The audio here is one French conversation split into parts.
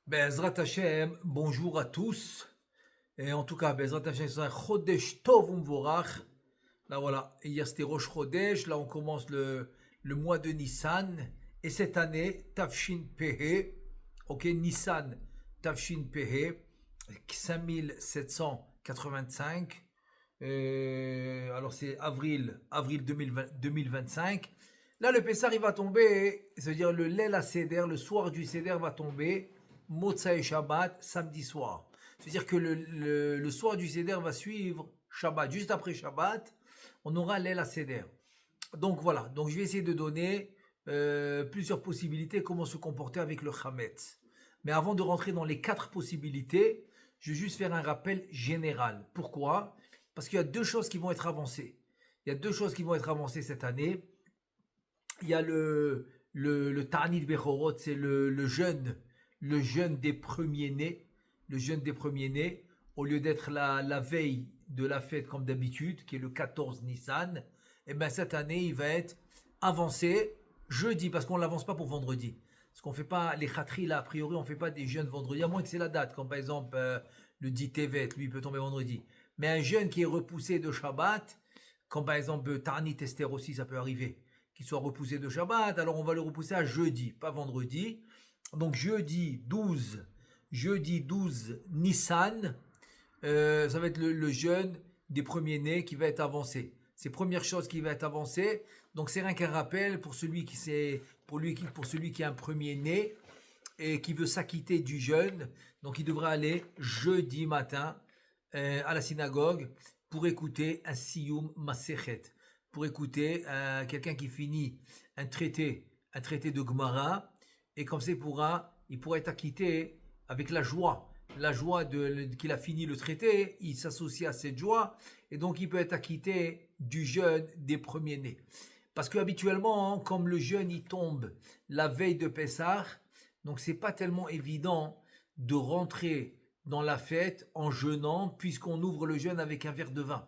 Bezrat Hashem, bonjour à tous. Et en tout cas, Bezrat Hashem, c'est un Chodesh Tov Umvorach. Là voilà, hier c'était Rosh Chodesh, là on commence le mois de Nissan. Et cette année, Tafshin Pehe, ok, Nissan Tafshin Pehe, 5785. Alors c'est avril 2025. Là, le Pessar, il va tomber, c'est-à-dire le Leil HaSeder, le soir du Seder va tomber, Motzai Shabbat, samedi soir. C'est-à-dire que le soir du Seder va suivre Shabbat. Juste après Shabbat, on aura Leil HaSeder. Donc voilà, donc je vais essayer de donner plusieurs possibilités, comment se comporter avec le Chametz. Mais avant de rentrer dans les 4 possibilités, je vais juste faire un rappel général. Pourquoi? Parce qu'il y a 2 choses qui vont être avancées. Il y a 2 choses qui vont être avancées cette année. Il y a le Ta'anit Bechorot, c'est le jeûne des premiers-nés. Le jeûne des premiers-nés, au lieu d'être la veille de la fête comme d'habitude, qui est le 14 Nissan, et bien cette année, il va être avancé jeudi, parce qu'on ne l'avance pas pour vendredi. Parce qu'on ne fait pas les khatri, là, a priori, on ne fait pas des jeûnes vendredi, à moins que c'est la date, comme par exemple le 10 Tevet, lui, il peut tomber vendredi. Mais un jeûne qui est repoussé de Shabbat, comme par exemple Ta'anit Esther aussi, ça peut arriver qu'il soit repoussé de Shabbat, alors on va le repousser à jeudi, pas vendredi. Donc jeudi 12 Nissan, ça va être le jeûne des premiers-nés qui va être avancé. C'est première chose qui va être avancée. Donc c'est rien qu'un rappel pour celui qui est un premier-né et qui veut s'acquitter du jeûne. Donc il devra aller jeudi matin à la synagogue pour écouter un Siyum Masechet, pour écouter quelqu'un qui finit un traité de Gemara, et comme ça il pourra être acquitté avec la joie qu'il a fini le traité, il s'associe à cette joie, et donc il peut être acquitté du jeûne des premiers-nés. Parce que habituellement, comme le jeûne il tombe la veille de Pessah, donc c'est pas tellement évident de rentrer dans la fête en jeûnant, puisqu'on ouvre le jeûne avec un verre de vin.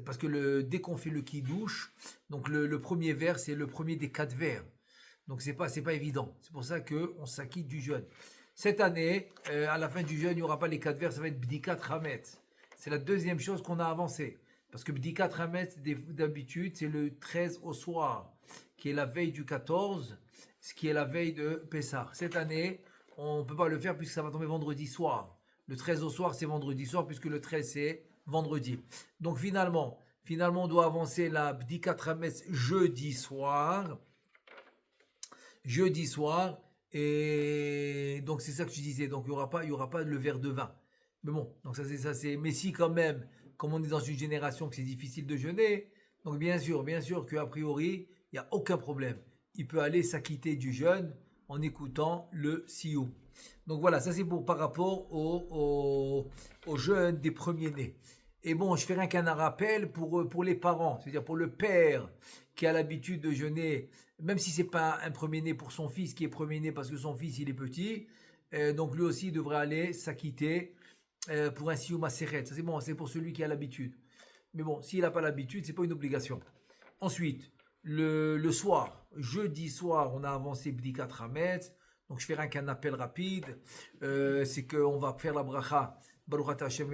Parce que dès qu'on fait le kidouche, donc le premier verre, c'est le premier des 4 verres. Donc c'est pas évident. C'est pour ça qu'on s'acquitte du jeûne. Cette année, à la fin du jeûne, il n'y aura pas les 4 verres, ça va être Bdikat Hametz. C'est la deuxième chose qu'on a avancée. Parce que Bdikat Hametz, d'habitude, c'est le 13 au soir, qui est la veille du 14, ce qui est la veille de Pessah. Cette année, on ne peut pas le faire puisque ça va tomber vendredi soir. Le 13 au soir, c'est vendredi soir, puisque le 13, c'est vendredi. Donc finalement, on doit avancer la Bdikat Hametz jeudi soir. Jeudi soir. Et donc c'est ça que je disais. Donc il y aura pas le verre de vin. Mais bon, donc ça c'est. Mais si quand même, comme on est dans une génération que c'est difficile de jeûner, donc bien sûr qu'a priori, il n'y a aucun problème. Il peut aller s'acquitter du jeûne en écoutant le Sioux. Donc voilà, ça c'est par rapport au jeûne des premiers-nés. Et bon, je fais rien qu'un rappel pour les parents, c'est-à-dire pour le père qui a l'habitude de jeûner, même si c'est pas un premier-né pour son fils qui est premier-né parce que son fils il est petit, donc lui aussi devrait aller s'acquitter pour un Siyum Masechet. Ça c'est bon, c'est pour celui qui a l'habitude. Mais bon, s'il n'a pas l'habitude, c'est pas une obligation. Ensuite, le soir, jeudi soir, on a avancé Bdikat Hametz. Donc je fais rien qu'un appel rapide. C'est qu'on va faire la bracha. Baruch ata Hashem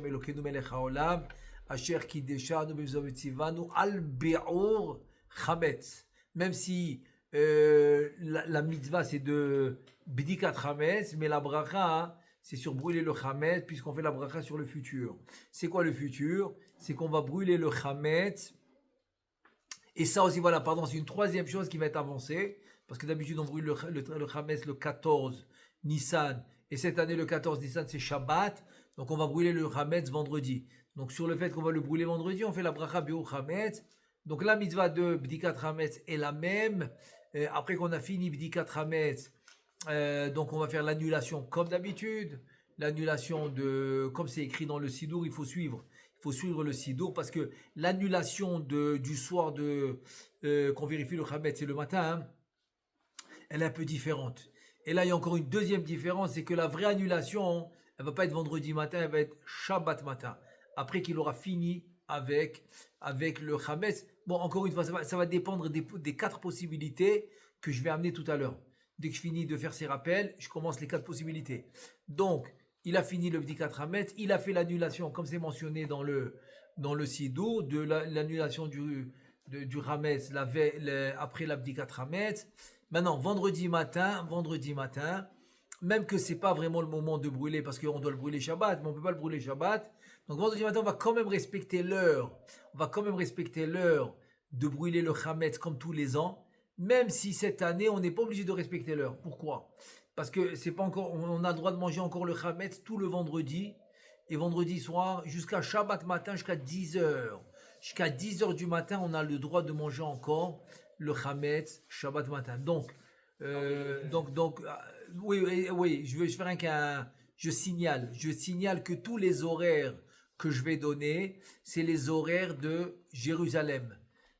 Elokeinu melech haolam. Asher kideshanu b'mitzvot v'tzivanu al be'or chametz. Même si la mitzvah c'est de Bdikat Hametz, mais la bracha c'est sur brûler le chametz, puisqu'on fait la bracha sur le futur. C'est quoi le futur? C'est qu'on va brûler le chametz. Et ça aussi, voilà, pardon, c'est une troisième chose qui va être avancée, parce que d'habitude on brûle le Hametz le 14 Nissan, et cette année le 14 Nissan c'est Shabbat, donc on va brûler le Hametz vendredi. Donc sur le fait qu'on va le brûler vendredi, on fait la bracha B'or Hametz. Donc la mitzvah de Bdikat Hametz est la même. Après qu'on a fini Bdikat Hametz, donc on va faire l'annulation comme d'habitude. L'annulation comme c'est écrit dans le Sidour, il faut suivre le Sidour, parce que l'annulation du soir qu'on vérifie le Hametz, c'est le matin, hein, elle est un peu différente. Et là, il y a encore une deuxième différence, c'est que la vraie annulation, elle va pas être vendredi matin, elle va être Shabbat matin, après qu'il aura fini avec le Hametz. Bon, encore une fois, ça va dépendre des 4 possibilités que je vais amener tout à l'heure. Dès que je finis de faire ces rappels, je commence les 4 possibilités. Donc, il a fini le Bdikat Hametz, il a fait l'annulation, comme c'est mentionné dans le Sidour, de l'annulation du Hametz après l'Abdikat Hametz. Maintenant, vendredi matin, même que c'est pas vraiment le moment de brûler parce qu'on doit le brûler Shabbat, mais on peut pas le brûler Shabbat. Donc vendredi matin, on va quand même respecter l'heure. On va quand même respecter l'heure de brûler le Hametz comme tous les ans, même si cette année, on n'est pas obligé de respecter l'heure. Pourquoi? Parce que c'est pas encore, on a le droit de manger encore le Hametz tout le vendredi, et vendredi soir, jusqu'à Shabbat matin, jusqu'à 10h. Jusqu'à 10h du matin, on a le droit de manger encore le Hametz Shabbat matin. Donc, oui, je vais faire je signale que tous les horaires que je vais donner, c'est les horaires de Jérusalem.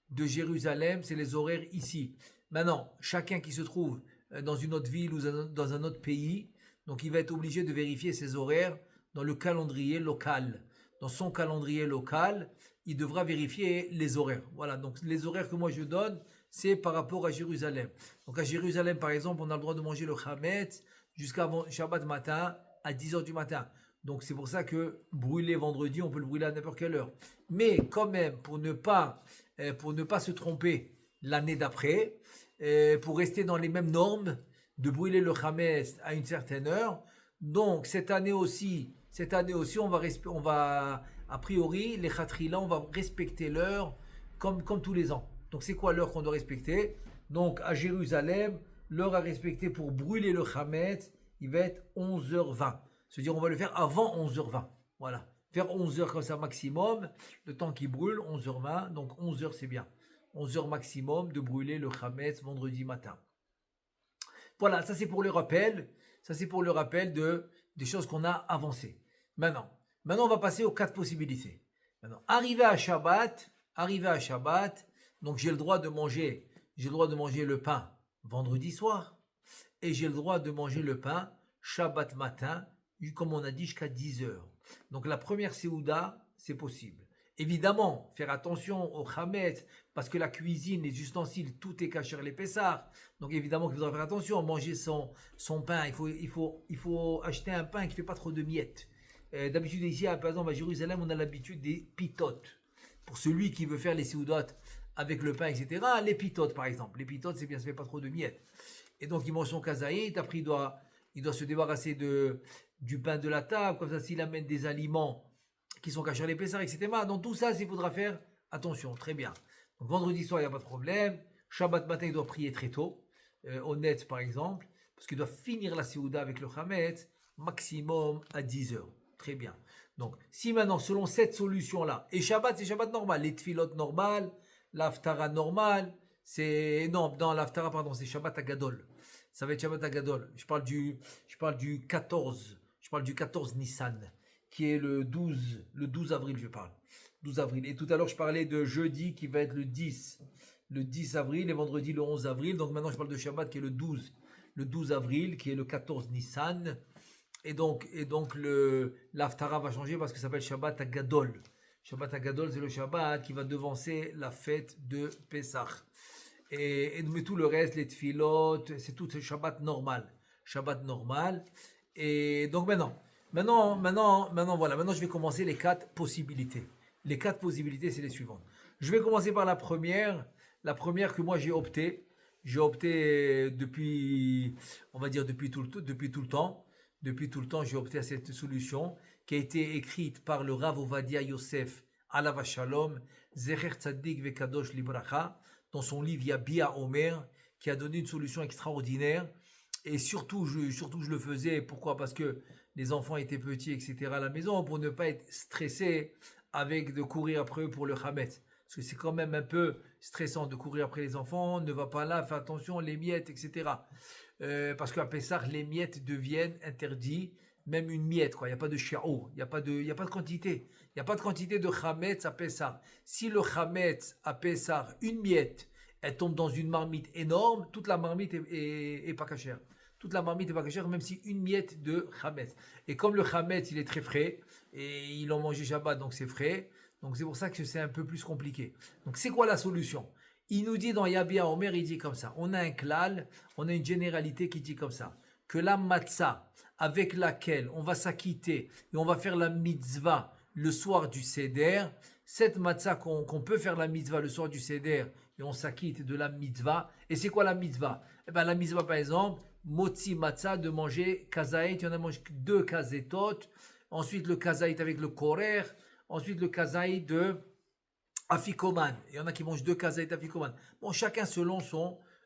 De Jérusalem, c'est les horaires ici. Maintenant, chacun qui se trouve dans une autre ville ou dans un autre pays, donc il va être obligé de vérifier ses horaires dans le calendrier local. Dans son calendrier local, il devra vérifier les horaires. Voilà, donc les horaires que moi je donne, c'est par rapport à Jérusalem. Donc à Jérusalem, par exemple, on a le droit de manger le Hametz jusqu'à Shabbat matin à 10h du matin. Donc c'est pour ça que brûler vendredi, on peut le brûler à n'importe quelle heure. Mais quand même, pour ne pas se tromper l'année d'après, pour rester dans les mêmes normes, de brûler le Hametz à une certaine heure. Donc cette année aussi, on va a priori, les Khatrila, on va respecter l'heure comme tous les ans. Donc c'est quoi l'heure qu'on doit respecter? Donc à Jérusalem, l'heure à respecter pour brûler le Hametz, il va être 11h20. C'est-à-dire on va le faire avant 11h20. Voilà. Faire 11h comme ça maximum, le temps qui brûle, 11h20. Donc 11h c'est bien. 11h maximum de brûler le Hametz vendredi matin. Voilà, ça c'est pour le rappel. Ça c'est pour le rappel des choses qu'on a avancées. Maintenant, on va passer aux 4 possibilités. Maintenant, arrivé à Shabbat, donc j'ai le droit de manger le pain vendredi soir et j'ai le droit de manger le pain Shabbat matin, comme on a dit, jusqu'à 10h. Donc la première Séouda, c'est possible. Évidemment, faire attention au Hametz, parce que la cuisine, les ustensiles, tout est caché les Pessah. Donc évidemment qu'il faudra faire attention, manger son pain. Il faut acheter un pain qui ne fait pas trop de miettes. D'habitude ici, par exemple à Jérusalem, on a l'habitude des pitotes. Pour celui qui veut faire les Séoudot avec le pain, etc., les pitotes par exemple. Les pitotes, c'est bien, ça ne fait pas trop de miettes. Et donc il mange son kazaït, après il doit se débarrasser du pain de la table, comme ça s'il amène des aliments qui sont cachés à l'épaisseur, etc. Donc tout ça, il faudra faire attention, très bien. Donc vendredi soir, il n'y a pas de problème. Shabbat matin, il doit prier très tôt, au net par exemple, parce qu'il doit finir la Séouda avec le Hametz, maximum à 10h. Très bien. Donc si maintenant, selon cette solution-là, et Shabbat, c'est Shabbat normal, les tfilotes normales, l'Aftara normal, l'Aftara, pardon, c'est Shabbat Agadol. Ça va être Shabbat Agadol. Je parle du 14 Nissan, qui est le 12 avril, je parle. 12 avril. Et tout à l'heure, je parlais de jeudi qui va être le 10 avril et vendredi le 11 avril. Donc maintenant, je parle de Shabbat qui est le 12 avril, qui est le 14 Nissan. Et donc l'Aftara va changer parce que ça s'appelle Shabbat Agadol. Shabbat Agadol, c'est le Shabbat qui va devancer la fête de Pessah. Mais tout le reste, les tfilot, c'est tout ce Shabbat normal. Shabbat normal. Et donc maintenant, voilà. Maintenant, je vais commencer les 4 possibilités. Les 4 possibilités, c'est les suivantes. Je vais commencer par la première. La première que moi j'ai opté. J'ai opté depuis tout le temps. Depuis tout le temps, j'ai opté à cette solution qui a été écrite par le Rav Ovadia Yosef Alav Shalom, Zecher Tzaddik Vekadosh Libracha, dans son livre Yabia Omer, qui a donné une solution extraordinaire. Et surtout, je le faisais. Pourquoi? Parce que les enfants étaient petits, etc. à la maison, pour ne pas être stressé de courir après eux pour le Hametz. Parce que c'est quand même un peu stressant de courir après les enfants. Ne va pas là, fais attention, les miettes, etc. Parce qu'à Pessah, les miettes deviennent interdits. Même une miette, quoi. Il n'y a pas de shi'ur, il n'y a pas de quantité. Il n'y a pas de quantité de Hametz à Pessah. Si le Hametz à Pessah, une miette, elle tombe dans une marmite énorme, toute la marmite est pas cachère. Toute la marmite est pas cachère, même si une miette de Hametz. Et comme le Hametz, il est très frais, et ils l'ont mangé Shabbat, donc c'est frais, donc c'est pour ça que c'est un peu plus compliqué. Donc c'est quoi la solution? Il nous dit dans Yabia Omer, il dit comme ça. On a un klal, on a une généralité qui dit comme ça. Que la matzah avec laquelle on va s'acquitter et on va faire la mitzvah le soir du Seder, cette matzah qu'on peut faire la mitzvah le soir du Seder et on s'acquitte de la mitzvah. Et c'est quoi la mitzvah? Eh bien la mitzvah par exemple, motzi matzah, de manger kazaït, il y en a mangé 2 kazetot, ensuite le kazaït avec le korer, ensuite le kazaït de afikoman. Il y en a qui mangent 2 kazaït afikoman. Bon, chacun selon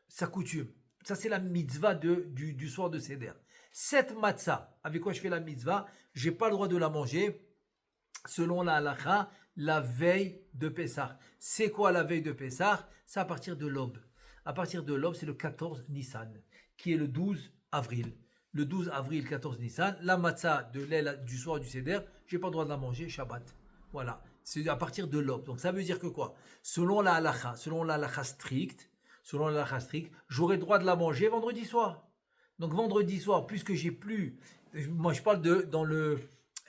sa coutume. Ça, c'est la mitzvah du soir de Seder. Cette matzah, avec quoi je fais la mitzvah, j'ai pas le droit de la manger, selon la halakha, la veille de Pessah. C'est quoi la veille de Pessah? C'est à partir de l'aube. À partir de l'aube, c'est le 14 Nissan, qui est le 12 avril. Le 12 avril, 14 Nissan, la matzah de l'aile du soir du Seder, j'ai pas le droit de la manger, Shabbat. Voilà. C'est à partir de l'aube. Donc ça veut dire que quoi? Selon la halakha stricte, j'aurai le droit de la manger vendredi soir. Donc vendredi soir, puisque j'ai plus, moi je parle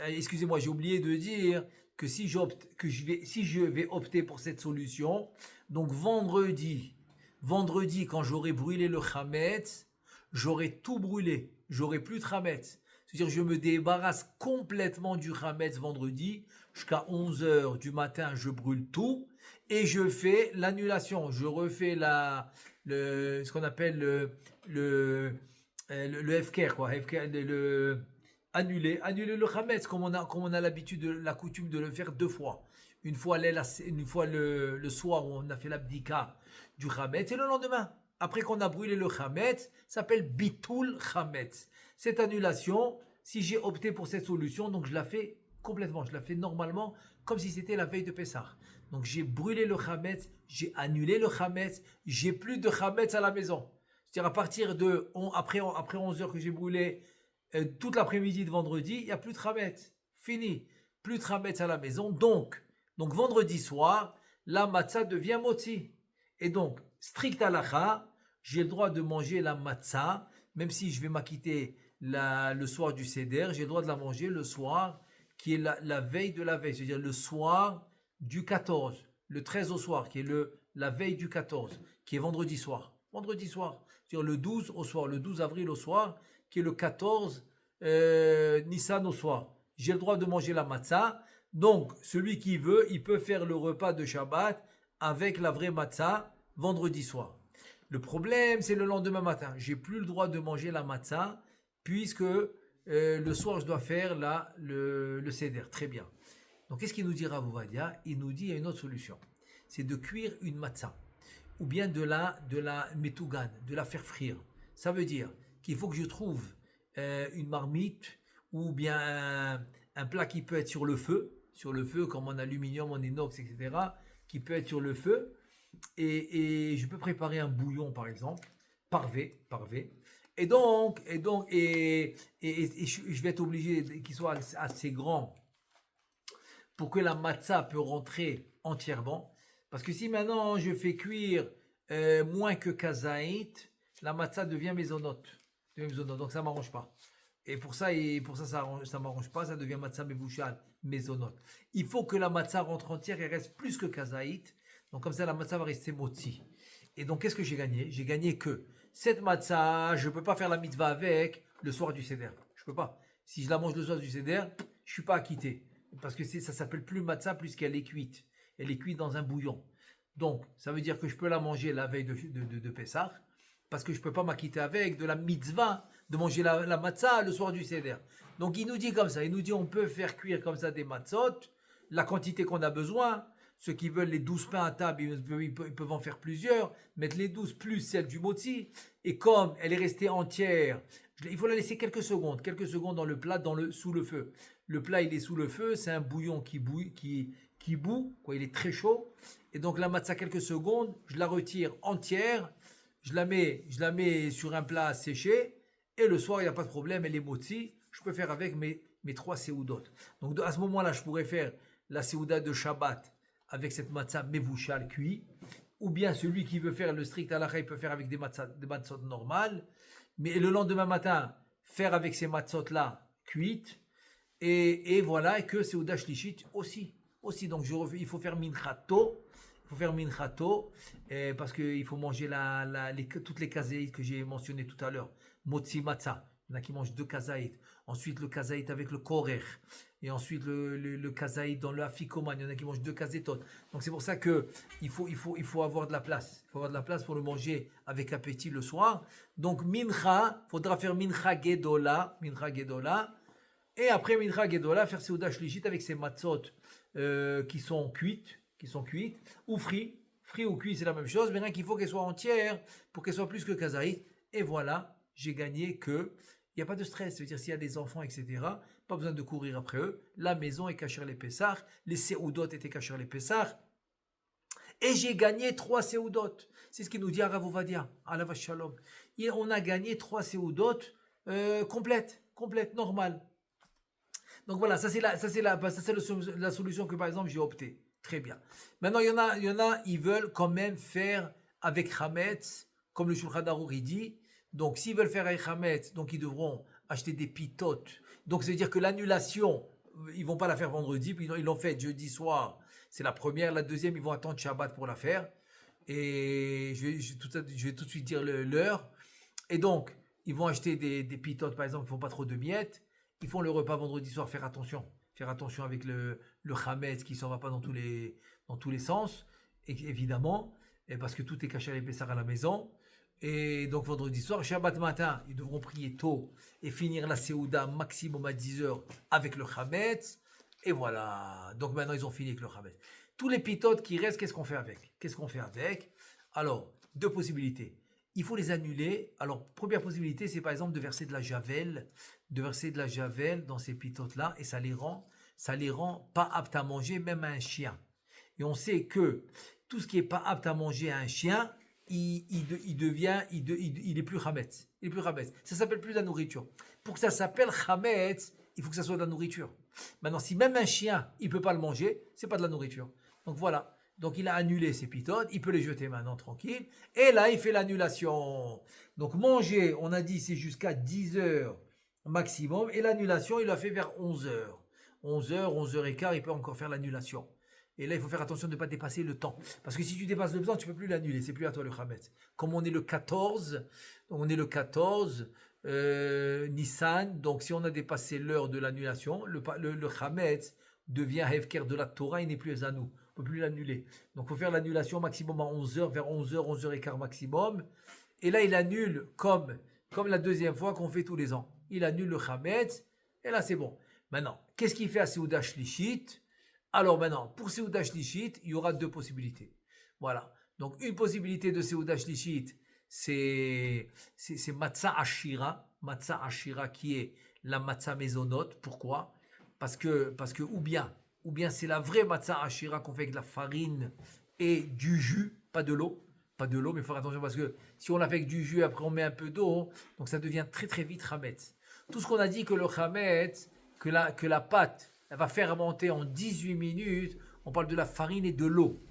excusez-moi, j'ai oublié de dire que si je vais opter pour cette solution, donc vendredi, quand j'aurai brûlé le chametz, j'aurai tout brûlé, j'aurai plus de chametz. C'est-à-dire je me débarrasse complètement du chametz vendredi, jusqu'à 11h du matin, je brûle tout et je fais l'annulation. Je refais ce qu'on appelle le FKR, quoi. Annuler le chametz, comme on a l'habitude, la coutume de le faire 2 fois. Une fois le soir où on a fait l'abdika du chametz et le lendemain. Après qu'on a brûlé le chametz, ça s'appelle bitul chametz. Cette annulation, si j'ai opté pour cette solution, donc je la fais complètement, je la fais normalement, comme si c'était la veille de Pessah. Donc j'ai brûlé le chametz, j'ai annulé le chametz, j'ai plus de chametz à la maison. C'est-à-dire à partir de, après 11h que j'ai brûlé toute l'après-midi de vendredi, il n'y a plus de chametz. Fini. Plus de chametz à la maison. Donc vendredi soir, la matzah devient motzi. Et donc, strict halakha, j'ai le droit de manger la matzah, même si je vais m'acquitter le soir du Seder, j'ai le droit de la manger le soir qui est la veille de la veille, c'est-à-dire le soir du 14, le 13 au soir, qui est la veille du 14, qui est vendredi soir. Vendredi soir, c'est-à-dire le 12 au soir, le 12 avril au soir, qui est le 14 Nissan au soir. J'ai le droit de manger la matzah. Donc, celui qui veut, il peut faire le repas de Shabbat avec la vraie matzah vendredi soir. Le problème, c'est le lendemain matin. J'ai plus le droit de manger la matzah puisque le soir, je dois faire le seder. Très bien. Donc, qu'est-ce qu'il nous dit Rav Ovadia? Il nous dit il y a une autre solution. C'est de cuire une matzah ou bien de la metougan, de la faire frire. Ça veut dire qu'il faut que je trouve une marmite ou bien un plat qui peut être sur le feu comme en aluminium, en inox, etc., qui peut être sur le feu. Et je peux préparer un bouillon, par exemple, parvé. Et donc, je vais être obligé qu'il soit assez grand pour que la matzah peut rentrer entièrement. Parce que si maintenant je fais cuire moins que kazaït, la matzah devient mésonote. Donc ça ne m'arrange pas. Et pour ça, ça m'arrange pas, ça devient matzah mevouchal, mésonote. Il faut que la matzah rentre entière et reste plus que kazaït. Donc comme ça, la matzah va rester motzi. Et donc qu'est-ce que j'ai gagné? J'ai gagné que cette matzah, je ne peux pas faire la mitzvah avec le soir du seder. Je ne peux pas. Si je la mange le soir du seder, je ne suis pas acquitté. Parce que ça s'appelle plus matzah puisqu'elle est cuite. Elle est cuite dans un bouillon. Donc ça veut dire que je peux la manger la veille de Pessah. Parce que je ne peux pas m'acquitter avec de la mitzvah de manger la matzah le soir du seder. Donc il nous dit comme ça, il nous dit on peut faire cuire comme ça des matzot, la quantité qu'on a besoin. Ceux qui veulent les 12 pains à table, ils peuvent en faire plusieurs, mettre les 12 plus celle du motzi. Et comme elle est restée entière, il faut la laisser quelques secondes dans le plat, sous le feu. Le plat il est sous le feu, c'est un bouillon qui bout, quoi, il est très chaud. Et donc la matzah quelques secondes, je la retire entière. Je la mets sur un plat séché et le soir, il n'y a pas de problème, elle est motzi. Je peux faire avec mes 3 séoudotes. Donc à ce moment-là, je pourrais faire la séouda de Shabbat avec cette matzah mevouchal cuit. Ou bien celui qui veut faire le strict halakha, il peut faire avec des matzot normales. Mais le lendemain matin, faire avec ces matzot-là cuites. Et voilà, et que séouda shlichit aussi. Donc il faut faire mincha tôt. faut faire minchato, parce qu'il faut manger toutes les kazaïtes que j'ai mentionnées tout à l'heure. Motzi matzah. Il y en a qui mangent 2 kazaïtes. Ensuite, le kazaït avec le korer. Et ensuite, le kazaït dans le afikoman. Il y en a qui mangent 2 kazétot. Donc, c'est pour ça que il faut avoir de la place. Il faut avoir de la place pour le manger avec appétit le soir. Donc, mincha, faudra faire mincha gedola. Mincha gedola. Et après mincha gedola, faire seuda shlichit avec ses matzot qui sont cuites. Ou frites. Frites ou cuites, c'est la même chose. Mais rien qu'il faut qu'elles soient entières pour qu'elles soient plus que kazaït. Et voilà, j'ai gagné que... Il n'y a pas de stress, c'est-à-dire s'il y a des enfants, etc., pas besoin de courir après eux. La maison est cachée les Pessah, les Seoudot étaient cachés les Pessah. Et j'ai gagné 3 Seoudot. C'est ce qu'il nous dit Arav Ovadia, Alav Shalom. On a gagné 3 Seoudot complètes, normales. Donc voilà, ça c'est la solution que par exemple j'ai opté. Très bien. Maintenant, il y en a, ils veulent quand même faire avec Hametz, comme le Shulchan Aruch il dit. Donc, s'ils veulent faire avec Hametz, donc ils devront acheter des pitotes. Donc, ça veut dire que l'annulation, ils vont pas la faire vendredi, puis ils l'ont fait jeudi soir. C'est la première. La deuxième, ils vont attendre Shabbat pour la faire. Et je vais tout de suite dire l'heure. Et donc, ils vont acheter des pitotes, par exemple, qui font pas trop de miettes. Ils font le repas vendredi soir, faire attention. Faire attention avec le Hametz qui s'en va pas dans tous les sens. Et évidemment, parce que tout est caché à l'épaisseur à la maison. Et donc vendredi soir, Shabbat matin, ils devront prier tôt et finir la Seouda maximum à 10h avec le Hametz. Et voilà. Donc maintenant, ils ont fini avec le Hametz. Tous les pitotes qui restent, qu'est-ce qu'on fait avec? Alors, 2 possibilités. Il faut les annuler. Alors, première possibilité, c'est par exemple de verser de la javel dans ces pitotes-là, et ça les rend pas aptes à manger, même à un chien. Et on sait que tout ce qui est pas apte à manger à un chien, il est plus chametz. Ça s'appelle plus de la nourriture. Pour que ça s'appelle chametz, il faut que ça soit de la nourriture. Maintenant, si même un chien, il peut pas le manger, c'est pas de la nourriture. Donc voilà. Donc il a annulé ses pitotes, il peut les jeter maintenant tranquille. Et là, il fait l'annulation. Donc manger, on a dit, c'est jusqu'à 10h maximum. Et l'annulation, il l'a fait vers 11h. 11h15, il peut encore faire l'annulation. Et là, il faut faire attention de ne pas dépasser le temps. Parce que si tu dépasses le temps, tu ne peux plus l'annuler. C'est plus à toi le Hametz. Comme on est le 14, Nissan, donc si on a dépassé l'heure de l'annulation, le Hametz devient Hefker de la Torah, il n'est plus à nous. On ne peut plus l'annuler. Donc il faut faire l'annulation maximum à 11h, vers 11h, 11h15 maximum. Et là, il annule comme la deuxième fois qu'on fait tous les ans. Il annule le Hametz, et là, c'est bon. Maintenant, qu'est-ce qu'il fait à Seuda Shlichit? Alors maintenant, pour Seuda Shlichit, il y aura 2 possibilités. Voilà. Donc une possibilité de Seuda Shlichit, c'est Matzah Ashira. Matzah Ashira qui est la Matzah Maisonot. Pourquoi? Parce que ou bien c'est la vraie Matzah Ashira qu'on fait avec de la farine et du jus, pas de l'eau, mais il faut faire attention parce que si on la fait avec du jus, après on met un peu d'eau, donc ça devient très très vite Hametz. Tout ce qu'on a dit que le Hametz, que la pâte, elle va fermenter en 18 minutes. On parle de la farine et de l'eau.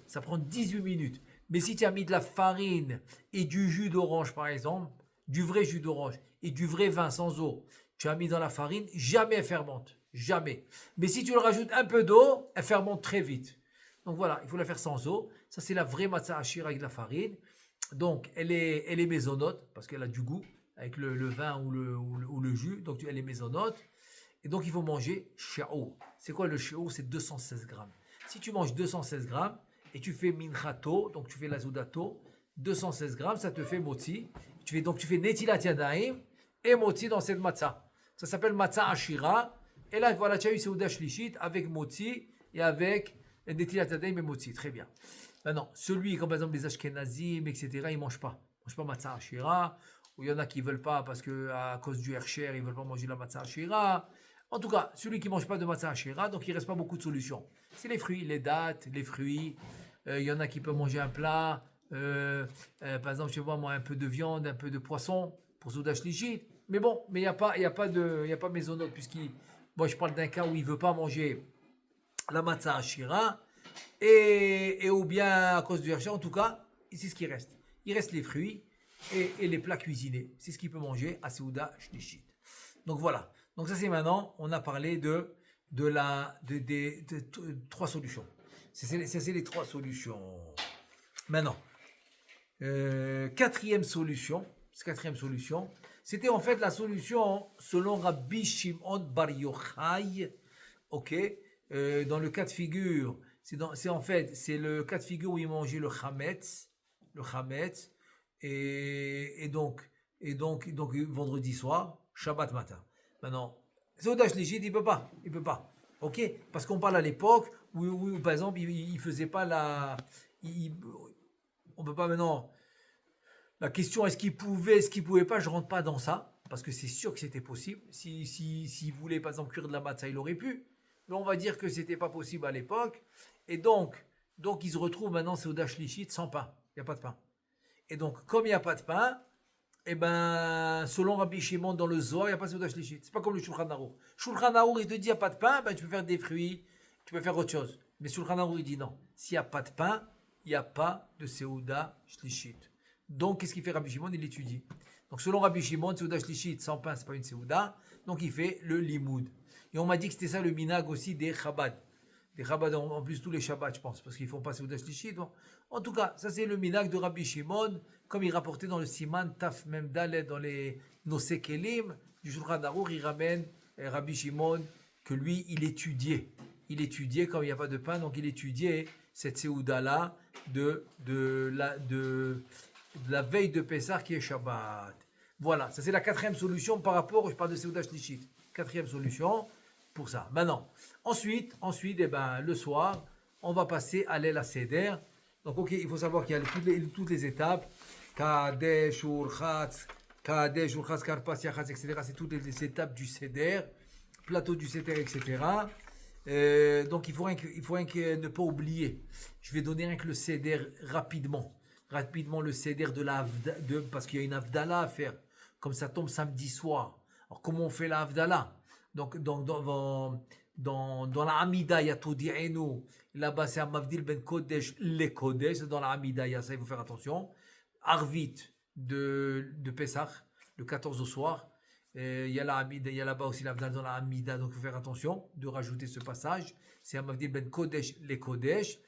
Ça prend 18 minutes. Mais si tu as mis de la farine et du jus d'orange, par exemple, du vrai jus d'orange et du vrai vin sans eau, tu as mis dans la farine, jamais elle fermente. Jamais. Mais si tu le rajoutes un peu d'eau, elle fermente très vite. Donc voilà, il faut la faire sans eau. Ça, c'est la vraie matzah ashira avec de la farine. Donc, elle est maisonnote parce qu'elle a du goût avec le vin ou le jus. Donc, elle est maisonnote. Et donc, il faut manger shi'ou. C'est quoi le shi'ou? C'est 216 grammes. Si tu manges 216 grammes et tu fais minchato, donc tu fais la zoudato, 216 grammes, ça te fait motzi. Tu fais netilat yadayim et motzi dans cette matzah. Ça s'appelle matzah ashira. Et là, voilà, tu as eu seuda shlichit avec motzi et avec netilat yadayim et motzi. Très bien. Maintenant, celui, comme par exemple les ashkenazim, etc., ils ne mangent pas. Ils ne mangent pas matzah ashira. Ou il y en a qui ne veulent pas parce qu'à cause du hercher, ils ne veulent pas manger la matzah ashira. En tout cas, celui qui ne mange pas de matzah ashira, donc il ne reste pas beaucoup de solutions. C'est les fruits, les dattes, les fruits. Il y en a qui peuvent manger un plat. Par exemple, je sais pas moi, un peu de viande, un peu de poisson pour Seuda Shlichit. Mais bon, mais il n'y a pas maisonnote puisqu'il... Moi, je parle d'un cas où il ne veut pas manger la matzah ashira. Et ou bien à cause du hercher, en tout cas, c'est ce qui reste. Il reste les fruits et les plats cuisinés. C'est ce qu'il peut manger à Seuda Shlichit. Donc voilà. Donc ça c'est maintenant, on a parlé de 3 solutions. C'est les trois solutions. Maintenant, quatrième solution, c'était en fait la solution selon Rabbi Shimon Bar Yochai, ok, dans le cas de figure, c'est le cas de figure où il mangeait le chametz, donc vendredi soir, Shabbat matin. Maintenant, Seuda Shlichit, il peut pas, ok, parce qu'on parle à l'époque où par exemple, il faisait pas on peut pas maintenant. La question est-ce qu'il pouvait pas, je rentre pas dans ça, parce que c'est sûr que c'était possible. S'il voulait par exemple cuire de la matzah, il aurait pu. Mais on va dire que c'était pas possible à l'époque. Et donc il se retrouve maintenant Seuda Shlichit sans pain. Il n'y a pas de pain. Et donc, comme il n'y a pas de pain, eh ben, selon Rabbi Shimon dans le Zohar, il n'y a pas Seuda Shlichit. C'est pas comme le Shulchan Aruch. Shulchan Aruch, il te dit il n'y a pas de pain, ben, tu peux faire des fruits, tu peux faire autre chose. Mais Shulchan Aruch, il dit non. S'il n'y a pas de pain, il n'y a pas de Seuda Shlichit. Donc, qu'est-ce qu'il fait Rabbi Shimon? Il étudie. Donc, selon Rabbi Shimon, Seuda Shlichit, sans pain, c'est pas une Seuda. Donc, il fait le limoud. Et on m'a dit que c'était ça le minag aussi des Chabad. Des Chabad, en plus, tous les Shabbats, je pense, parce qu'ils font pas Seuda Shlichit. En tout cas, ça, c'est le minag de Rabbi Shimon, comme il rapportait dans le Siman Taf Mem Dalet, dans les Nosei Kelim, du Shulchan Aruch, il ramène Rabbi Shimon, que lui, il étudiait. Il étudiait, comme il n'y a pas de pain, donc il étudiait cette Seuda-là de la veille de Pessah qui est Shabbat. Voilà, ça c'est la quatrième solution par rapport, je parle de Seuda Shlichit. Quatrième solution pour ça. Maintenant, ensuite, eh ben, le soir, on va passer à l'El Seder. Donc, ok, il faut savoir qu'il y a toutes les étapes. Kadesh, Urchatz, Karpas, Yachatz, etc. C'est toutes les étapes du Seder, plateau du Seder, etc. Donc, il faut rien que ne pas oublier. Je vais donner rien que le Seder rapidement le Seder parce qu'il y a une Havdalah à faire, comme ça tombe samedi soir. Alors comment on fait la Havdalah? Donc dans la Amida, il y a Todi'enu, là-bas c'est un Mavdil ben Kodesh, les Kodesh, dans la Amida, il y a ça, il faut faire attention. Arvit de Pessah, le 14 au soir, il y a là-bas aussi l'Havdalah dans la Amida, donc il faut faire attention de rajouter ce passage. C'est un Mavdil ben Kodesh, les Kodesh.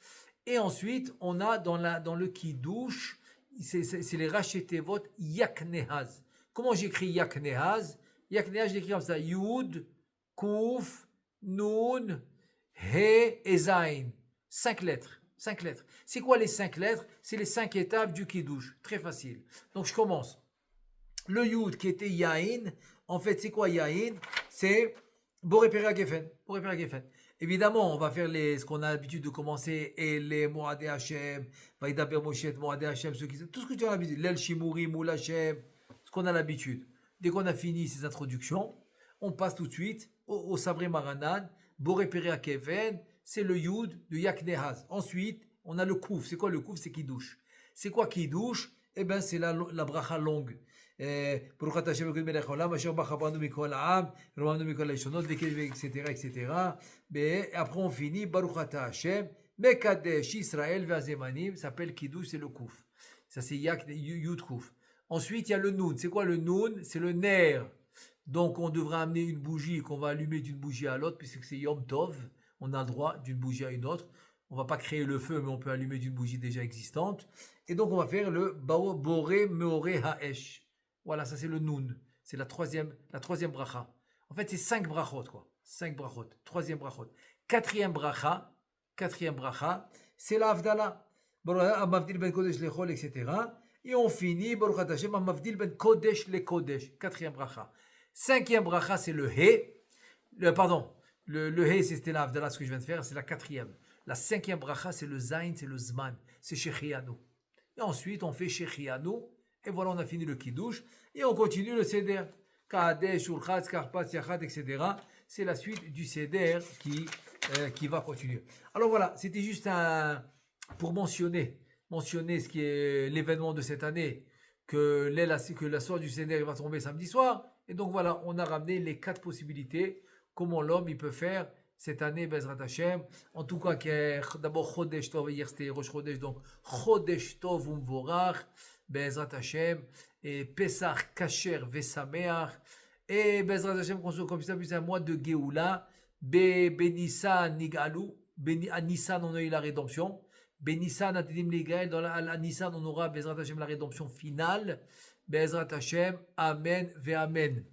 Et ensuite, on a dans le Kiddush, c'est les Rachetevot Yaknehaz. Comment j'écris Yaknehaz? Yaknehaz, je l'écris comme ça. Yud, Kuf, Nun, He et Zain. 5 lettres. C'est quoi les 5 lettres? C'est les 5 étapes du Kiddush. Très facile. Donc, je commence. Le Yud qui était Yain, en fait, c'est quoi Yain? C'est Boré Pera Geffen. Évidemment, on va faire ce qu'on a l'habitude de commencer, et les Moadé Hashem, Vaïdaber Moshet, Moadé Hashem, tout ce que tu as l'habitude, l'El Shimuri, Moul Hashem, ce qu'on a l'habitude. Dès qu'on a fini ces introductions, on passe tout de suite au Sabré Maranan, Boré Perea Keven, c'est le Yud de Yaknehaz. Ensuite, on a le Kouf. C'est quoi le Kouf? C'est Kiddush. C'est quoi Kiddush? Eh bien, c'est la bracha longue. Baruch Hashem Elokeinu melech haolam, asher bach banu mikol ha'am, romamnu mikol ha'lishonot, etc. Mais après, on finit Baruch Hashem Mekadesh Israël ve'azemanim, s'appelle Kiddush, c'est le Kouf. Ça, c'est Yud Kouf. Ensuite, il y a le Nun. C'est quoi le Nun? C'est le Ner. Donc, on devra amener une bougie qu'on va allumer d'une bougie à l'autre, puisque c'est Yom Tov. On a le droit d'une bougie à une autre. On ne va pas créer le feu, mais on peut allumer d'une bougie déjà existante. Et donc, on va faire le Boré Meoré Ha'esh. Voilà, ça c'est le Nun. C'est la troisième bracha. En fait, c'est 5 brachot, quoi. 5 brachot. Troisième brachot. Quatrième bracha, c'est la Havdalah. Mavdil ben Kodesh lechol, etc. Et on finit, Baruch Hashem, Mavdil ben Kodesh le Kodesh. Quatrième bracha. Cinquième bracha, c'est le He. Le He, c'était la Havdalah, ce que je viens de faire, c'est la quatrième. La cinquième bracha, c'est le Zain, c'est le Zman, c'est Shechianu. Et ensuite, on fait Shechianu. Et voilà, on a fini le Kiddush. Et on continue le Seder. Kadesh, Urchatz, Karpas, Yachat, etc. C'est la suite du Seder qui va continuer. Alors voilà, c'était juste pour mentionner ce qui est l'événement de cette année, que la soirée du Seder va tomber samedi soir. Et donc voilà, on a ramené les 4 possibilités, comment l'homme il peut faire cette année, Bezrat Hashem. En tout cas, d'abord Chodesh Tov, hier c'était Rosh Chodesh, donc Chodesh Tov Umvorach, Bezrat Hashem, et Pesach Kasher Vesameach, et Bezrat Hashem, comme ça, puis c'est un mois de Geoula, Benissa Nigalu, à Nissan, on a eu la rédemption. Nissan, Atidim Ligael, à Nissan, on aura Bezrat Hashem la rédemption finale. Bezrat Hashem, Amen, ve Amen.